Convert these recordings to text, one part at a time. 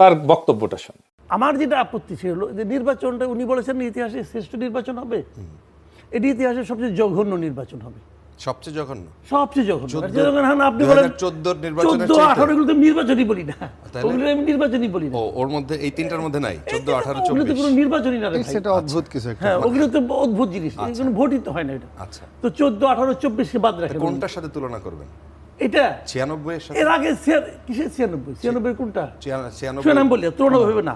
তার বক্তব্যটা শুন। আমার যেটা আপত্তি ছিল যে নির্বাচনটা উনি বলেছেন ইতিহাসে শ্রেষ্ঠ নির্বাচন হবে, এটি ইতিহাসের সবচেয়ে জঘন্য নির্বাচন হবে, সবচেয়ে জঘন্য। সবচেয়ে জঘন্য। আপনি 2014 নির্বাচনের 14-18 গুলো তো নির্বাচনই বলি না, তাহলে? ওগুলো আমি নির্বাচনই বলি না। ওর মধ্যে এই তিনটার মধ্যে নাই 14, 18, ওগুলো তো 24। কোনো নির্বাচনই না রে ভাই। সেটা অদ্ভুত কিছু একটা। হ্যাঁ, ওগুলো তো অদ্ভুত জিনিস, কোনো ভোটই তো হয় না এটা। আচ্ছা, তো 14, 18, 24 কে বাদ রাখেন। কোনটার সাথে তুলনা করবেন? এটা 96 এর সাথে? এর আগে কিসের 96 কোনটা? 96 শুনে আমি বলি, তুলনা হবে না।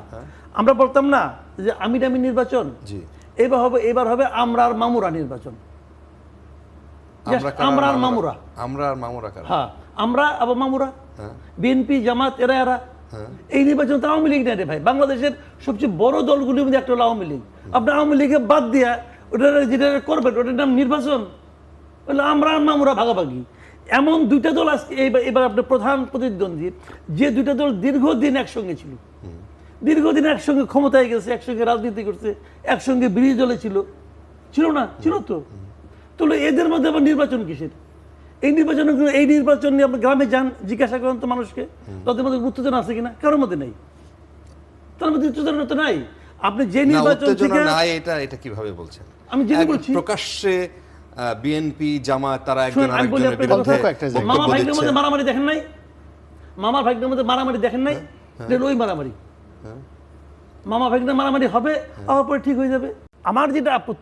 আমরা বলতাম না যে আমির নির্বাচন, জি। এবার হবে আমরা আর মামুরা নির্বাচন। আমরা আর মামুরা। আমরা আর মামুরা কারা? হ্যাঁ, আমরা আবার মামুরা, বিএনপি, জামাত, এরা এই নির্বাচন তো আওয়ামী লীগ না রে ভাই। বাংলাদেশের সবচেয়ে বড় দলগুলির মধ্যে একটা হলো আওয়ামী লীগ। আপনি আওয়ামী লীগে বাদ দিয়া ওটা যেটা করবেন ওটার নাম নির্বাচন, বলে আমরা আর মামুরা ভাগাভাগি। এমন দুইটা দল আজকে এবার আপনার প্রধান প্রতিদ্বন্দ্বী, যে দুইটা দল দীর্ঘদিন একসঙ্গে ছিল, দীর্ঘদিন একসঙ্গে ক্ষমতায় গেছে, একসঙ্গে রাজনীতি করছে, একসঙ্গে বিরোধী দলে ছিল না? ছিল তো। তাহলে এদের মধ্যে আবার নির্বাচন কিসের? এই নির্বাচন নিয়ে আপনি গ্রামে যান, জিজ্ঞাসা করেন তো মানুষকে, তাদের মধ্যে উত্তেজনা আছে কিনা? কারোর মধ্যে নাই। তার মধ্যে উত্তেজনা তো নাই। আপনি যে নির্বাচন থেকে নাই, এটা কিভাবে বলছেন? আমি জেনে বলছি, প্রকাশ্যে বিএনপি, জামাত তারা একজন শুনুন, আমি বলি আরেকজনের আপনাকে বিরুদ্ধে একটা জায়গায়। মামা বক্তব্য ভাইদের মধ্যে দিচ্ছে। মারামারি দেখেন নাই? মামা ভাইদের মধ্যে মারামারি দেখেন নাই? ওই মারামারি, মামা ভাইদের মারামারি হবে, আবার পরে ঠিক হয়ে যাবে। আমার যেটা আপত্তি